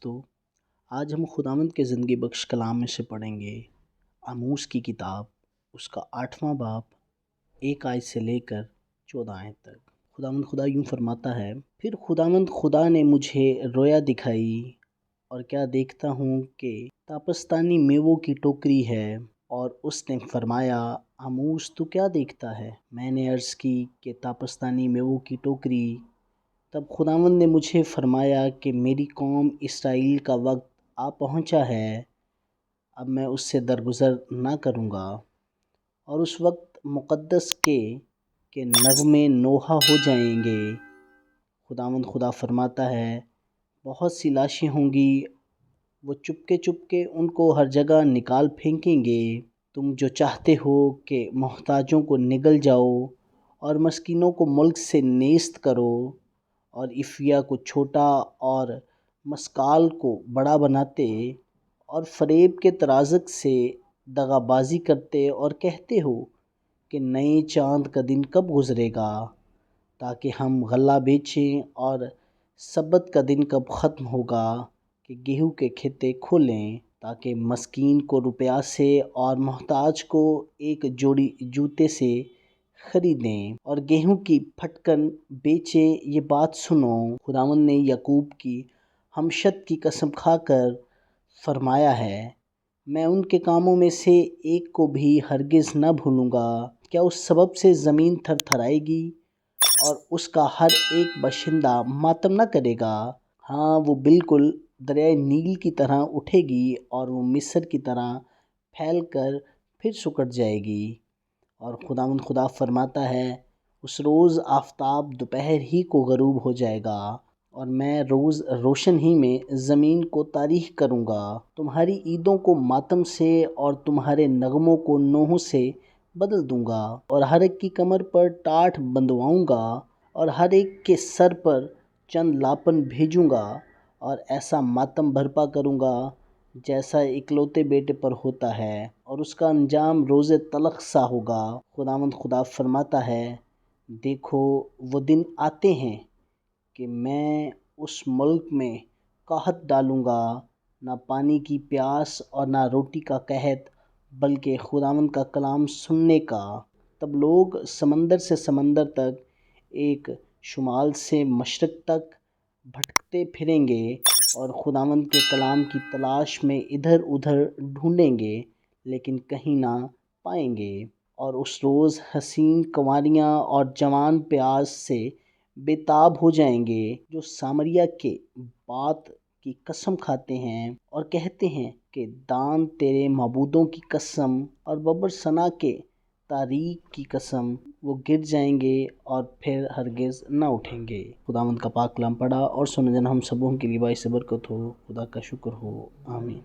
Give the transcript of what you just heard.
دوستو، آج ہم خداوند کے زندگی بخش کلام میں سے پڑھیں گے آموس کی کتاب، اس کا 8واں باب 1 آیت سے لے کر 14 آیت تک۔ خداوند خدا یوں فرماتا ہے، پھر خداوند خدا نے مجھے رویا دکھائی اور کیا دیکھتا ہوں کہ تاپستانی میووں کی ٹوکری ہے، اور اس نے فرمایا آموس تو کیا دیکھتا ہے؟ میں نے عرض کی کہ تاپستانی میووں کی ٹوکری۔ تب خداوند نے مجھے فرمایا کہ میری قوم اسرائیل کا وقت آ پہنچا ہے، اب میں اس سے درگزر نہ کروں گا، اور اس وقت مقدس کے نغمے نوحہ ہو جائیں گے۔ خداوند خدا فرماتا ہے، بہت سی لاشیں ہوں گی، وہ چپکے ان کو ہر جگہ نکال پھینکیں گے۔ تم جو چاہتے ہو کہ محتاجوں کو نگل جاؤ اور مسکینوں کو ملک سے نیست کرو، اور عفیہ کو چھوٹا اور مسکال کو بڑا بناتے، اور فریب کے ترازک سے دغا بازی کرتے اور کہتے ہو کہ نئے چاند کا دن کب گزرے گا، تاکہ ہم غلہ بیچیں، اور سبت کا دن کب ختم ہوگا کہ گیہوں کے کھیتے کھولیں، تاکہ مسکین کو روپیہ سے اور محتاج کو ایک جوڑی جوتے سے خریدیں، اور گیہوں کی پھٹکن بیچے۔ یہ بات سنو، خداوند نے یعقوب کی ہمشت کی قسم کھا کر فرمایا ہے، میں ان کے کاموں میں سے ایک کو بھی ہرگز نہ بھولوں گا۔ کیا اس سبب سے زمین تھر تھرائے گی اور اس کا ہر ایک باشندہ ماتم نہ کرے گا؟ ہاں، وہ بالکل دریائے نیل کی طرح اٹھے گی، اور وہ مصر کی طرح پھیل کر پھر سکڑ جائے گی۔ اور خداوند خدا فرماتا ہے، اس روز آفتاب دوپہر ہی کو غروب ہو جائے گا، اور میں روز روشن ہی میں زمین کو تاریک کروں گا۔ تمہاری عیدوں کو ماتم سے اور تمہارے نغموں کو نوحوں سے بدل دوں گا، اور ہر ایک کی کمر پر ٹاٹ بندھواؤں گا، اور ہر ایک کے سر پر چند لاپن بھیجوں گا، اور ایسا ماتم برپا کروں گا جیسا اکلوتے بیٹے پر ہوتا ہے، اور اس کا انجام روز تلخ سا ہوگا۔ خداوند خدا فرماتا ہے، دیکھو وہ دن آتے ہیں کہ میں اس ملک میں قحط ڈالوں گا، نہ پانی کی پیاس اور نہ روٹی کا قحط، بلکہ خداوند کا کلام سننے کا۔ تب لوگ سمندر سے سمندر تک، ایک شمال سے مشرق تک بھٹکتے پھریں گے، اور خداوند کے کلام کی تلاش میں ادھر ادھر ڈھونڈیں گے، لیکن کہیں نہ پائیں گے۔ اور اس روز حسین کنواریاں اور جوان پیاس سے بے تاب ہو جائیں گے، جو سامریا کے بات کی قسم کھاتے ہیں اور کہتے ہیں کہ دان تیرے معبودوں کی قسم اور ببر سنا کے تاریک کی قسم، وہ گر جائیں گے اور پھر ہرگز نہ اٹھیں گے۔ خداوند کا پاک کلام پڑھا اور سنا جانا ہم سبوں کے لیے باعث برکت ہو۔ خدا کا شکر ہو، آمین۔